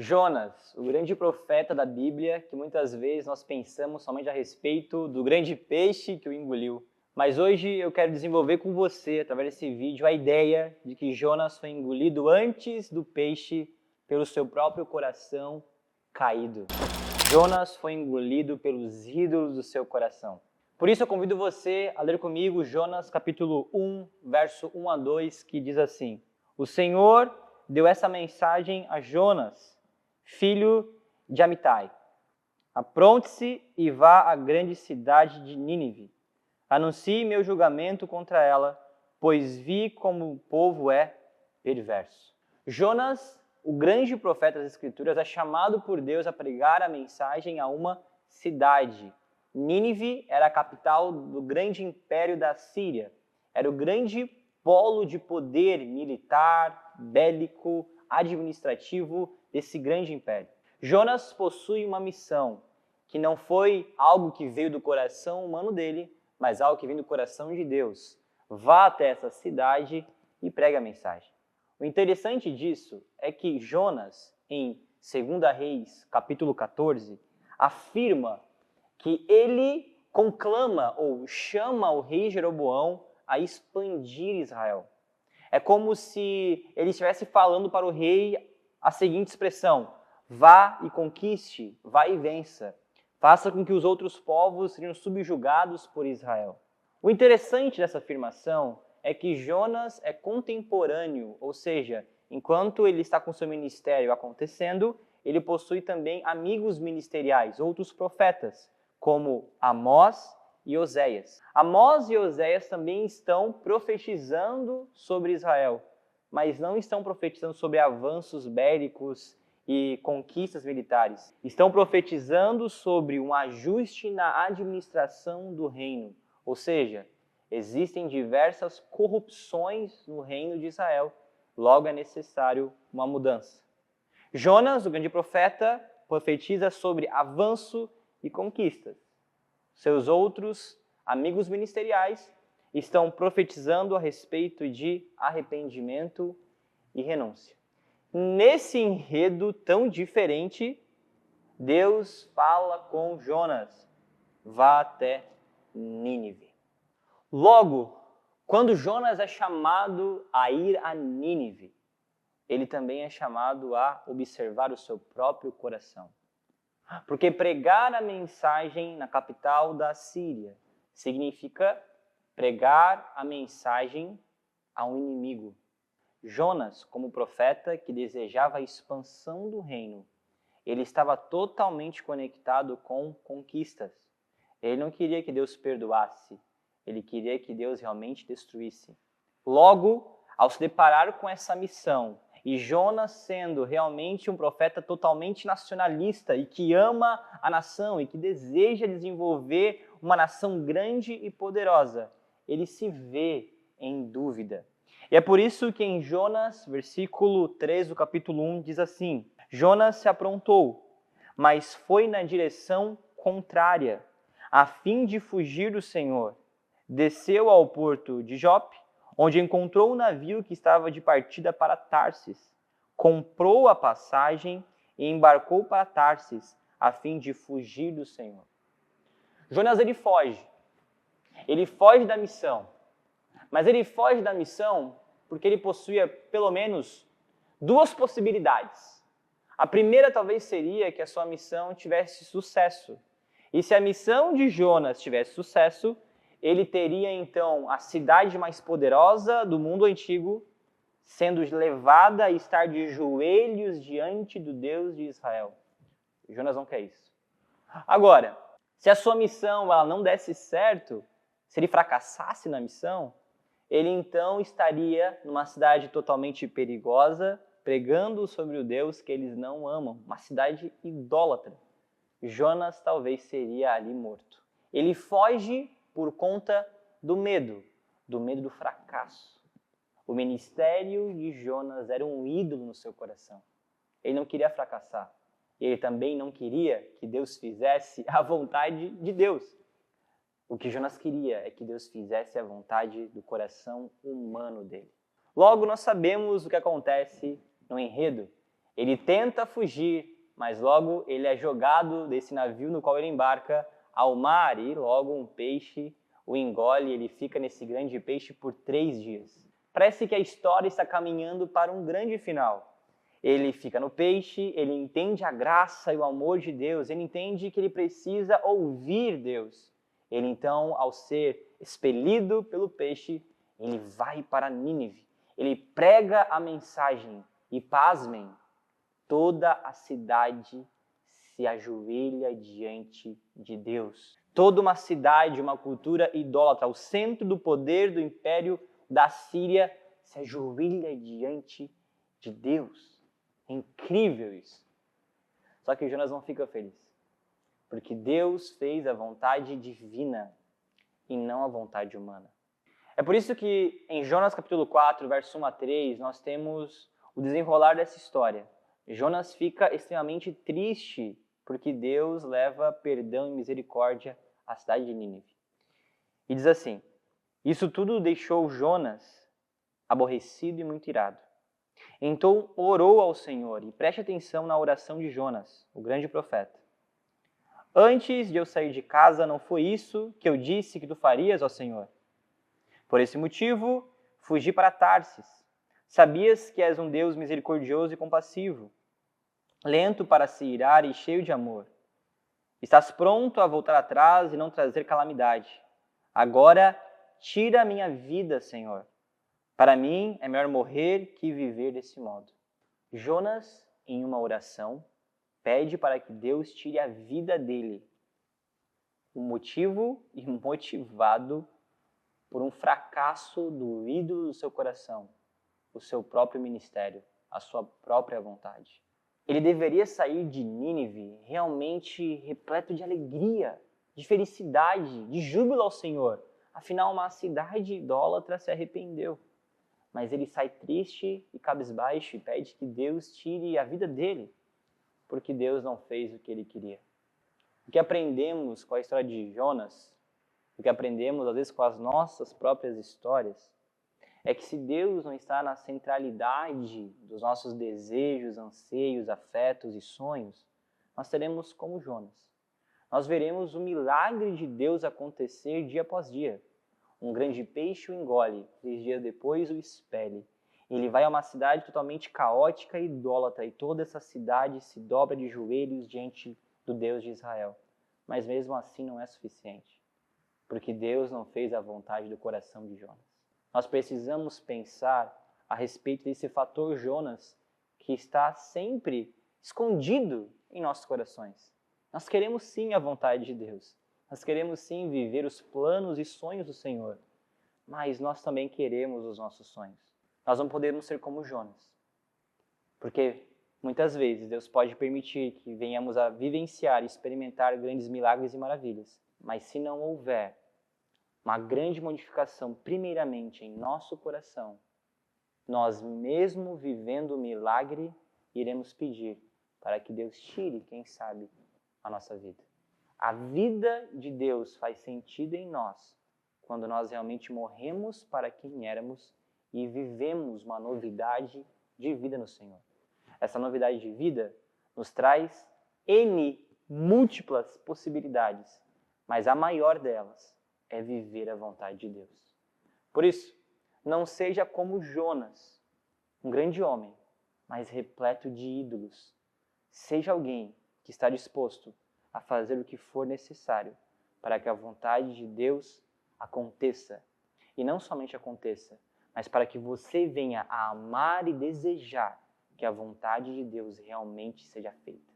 Jonas, o grande profeta da Bíblia, que muitas vezes nós pensamos somente a respeito do grande peixe que o engoliu. Mas hoje eu quero desenvolver com você, através desse vídeo, a ideia de que Jonas foi engolido antes do peixe pelo seu próprio coração caído. Jonas foi engolido pelos ídolos do seu coração. Por isso eu convido você a ler comigo Jonas capítulo 1, verso 1 a 2, que diz assim: O Senhor deu essa mensagem a Jonas, filho de Amitai. Apronte-se e vá à grande cidade de Nínive. Anuncie meu julgamento contra ela, pois vi como o povo é perverso. Jonas, o grande profeta das Escrituras, é chamado por Deus a pregar a mensagem a uma cidade. Nínive era a capital do grande império da Síria. Era o grande polo de poder militar, bélico, administrativo desse grande império. Jonas possui uma missão que não foi algo que veio do coração humano dele, mas algo que vem do coração de Deus. Vá até essa cidade e pregue a mensagem. O interessante disso é que Jonas, em 2 Reis, capítulo 14, afirma que ele conclama ou chama o rei Jeroboão a expandir Israel. É como se ele estivesse falando para o rei a seguinte expressão: vá e conquiste, vá e vença. Faça com que os outros povos sejam subjugados por Israel. O interessante dessa afirmação é que Jonas é contemporâneo, ou seja, enquanto ele está com seu ministério acontecendo, ele possui também amigos ministeriais, outros profetas, como Amós e Oséias. Amós e Oséias também estão profetizando sobre Israel, mas não estão profetizando sobre avanços bélicos e conquistas militares. Estão profetizando sobre um ajuste na administração do reino, ou seja, existem diversas corrupções no reino de Israel, logo é necessário uma mudança. Jonas, o grande profeta, profetiza sobre avanço e conquistas. Seus outros amigos ministeriais estão profetizando a respeito de arrependimento e renúncia. Nesse enredo tão diferente, Deus fala com Jonas: vá até Nínive. Logo, quando Jonas é chamado a ir a Nínive, ele também é chamado a observar o seu próprio coração. Porque pregar a mensagem na capital da Síria significa pregar a mensagem a um inimigo. Jonas, como profeta que desejava a expansão do reino, ele estava totalmente conectado com conquistas. Ele não queria que Deus perdoasse, ele queria que Deus realmente destruísse. Logo, ao se deparar com essa missão, e Jonas sendo realmente um profeta totalmente nacionalista e que ama a nação e que deseja desenvolver uma nação grande e poderosa, ele se vê em dúvida. E é por isso que em Jonas, versículo 3 do capítulo 1, diz assim: Jonas se aprontou, mas foi na direção contrária, a fim de fugir do Senhor. Desceu ao porto de Jope, onde encontrou um navio que estava de partida para Tarsis. Comprou a passagem e embarcou para Tarsis, a fim de fugir do Senhor. Jonas, ele foge da missão. Mas ele foge da missão porque ele possuía pelo menos duas possibilidades. A primeira talvez seria que a sua missão tivesse sucesso. E se a missão de Jonas tivesse sucesso, ele teria então a cidade mais poderosa do mundo antigo sendo levada a estar de joelhos diante do Deus de Israel. Jonas não quer isso. Agora, se a sua missão ela não desse certo, se ele fracassasse na missão, ele então estaria numa cidade totalmente perigosa, pregando sobre o Deus que eles não amam, uma cidade idólatra. Jonas talvez seria ali morto. Ele foge por conta do medo do fracasso. O ministério de Jonas era um ídolo no seu coração. Ele não queria fracassar. Ele também não queria que Deus fizesse a vontade de Deus. O que Jonas queria é que Deus fizesse a vontade do coração humano dele. Logo, nós sabemos o que acontece no enredo. Ele tenta fugir, mas logo ele é jogado desse navio no qual ele embarca ao mar e logo um peixe o engole e ele fica nesse grande peixe por 3 dias. Parece que a história está caminhando para um grande final. Ele fica no peixe, ele entende a graça e o amor de Deus, ele entende que ele precisa ouvir Deus. Ele então, ao ser expelido pelo peixe, ele vai para Nínive. Ele prega a mensagem e, pasmem, toda a cidade se ajoelha diante de Deus. Toda uma cidade, uma cultura idólatra, o centro do poder do império da Síria, se ajoelha diante de Deus. É incrível isso. Só que Jonas não fica feliz, porque Deus fez a vontade divina e não a vontade humana. É por isso que em Jonas capítulo 4, verso 1 a 3, nós temos o desenrolar dessa história. Jonas fica extremamente triste porque Deus leva perdão e misericórdia à cidade de Nínive. E diz assim: isso tudo deixou Jonas aborrecido e muito irado. Então orou ao Senhor, e preste atenção na oração de Jonas, o grande profeta. Antes de eu sair de casa, não foi isso que eu disse que tu farias, ó Senhor? Por esse motivo, fugi para Tarsis. Sabias que és um Deus misericordioso e compassivo, lento para se irar e cheio de amor. Estás pronto a voltar atrás e não trazer calamidade. Agora, tira a minha vida, Senhor. Para mim, é melhor morrer que viver desse modo. Jonas, em uma oração, pede para que Deus tire a vida dele. O motivo e motivado por um fracasso do ídolo do seu coração, o seu próprio ministério, a sua própria vontade. Ele deveria sair de Nínive realmente repleto de alegria, de felicidade, de júbilo ao Senhor. Afinal, uma cidade idólatra se arrependeu. Mas ele sai triste e cabisbaixo e pede que Deus tire a vida dele, porque Deus não fez o que ele queria. O que aprendemos com a história de Jonas, o que aprendemos às vezes com as nossas próprias histórias, é que se Deus não está na centralidade dos nossos desejos, anseios, afetos e sonhos, nós seremos como Jonas. Nós veremos o milagre de Deus acontecer dia após dia. Um grande peixe o engole, 3 dias depois o expele. Ele vai a uma cidade totalmente caótica e idólatra, e toda essa cidade se dobra de joelhos diante do Deus de Israel. Mas mesmo assim não é suficiente, porque Deus não fez a vontade do coração de Jonas. Nós precisamos pensar a respeito desse fator Jonas, que está sempre escondido em nossos corações. Nós queremos sim a vontade de Deus. Nós queremos sim viver os planos e sonhos do Senhor, mas nós também queremos os nossos sonhos. Nós não podemos ser como Jonas, porque muitas vezes Deus pode permitir que venhamos a vivenciar e experimentar grandes milagres e maravilhas, mas se não houver uma grande modificação primeiramente em nosso coração, nós mesmo vivendo o milagre, iremos pedir para que Deus tire, quem sabe, a nossa vida. A vida de Deus faz sentido em nós quando nós realmente morremos para quem éramos e vivemos uma novidade de vida no Senhor. Essa novidade de vida nos traz N múltiplas possibilidades, mas a maior delas é viver a vontade de Deus. Por isso, não seja como Jonas, um grande homem, mas repleto de ídolos. Seja alguém que está disposto a fazer o que for necessário para que a vontade de Deus aconteça. E não somente aconteça, mas para que você venha a amar e desejar que a vontade de Deus realmente seja feita.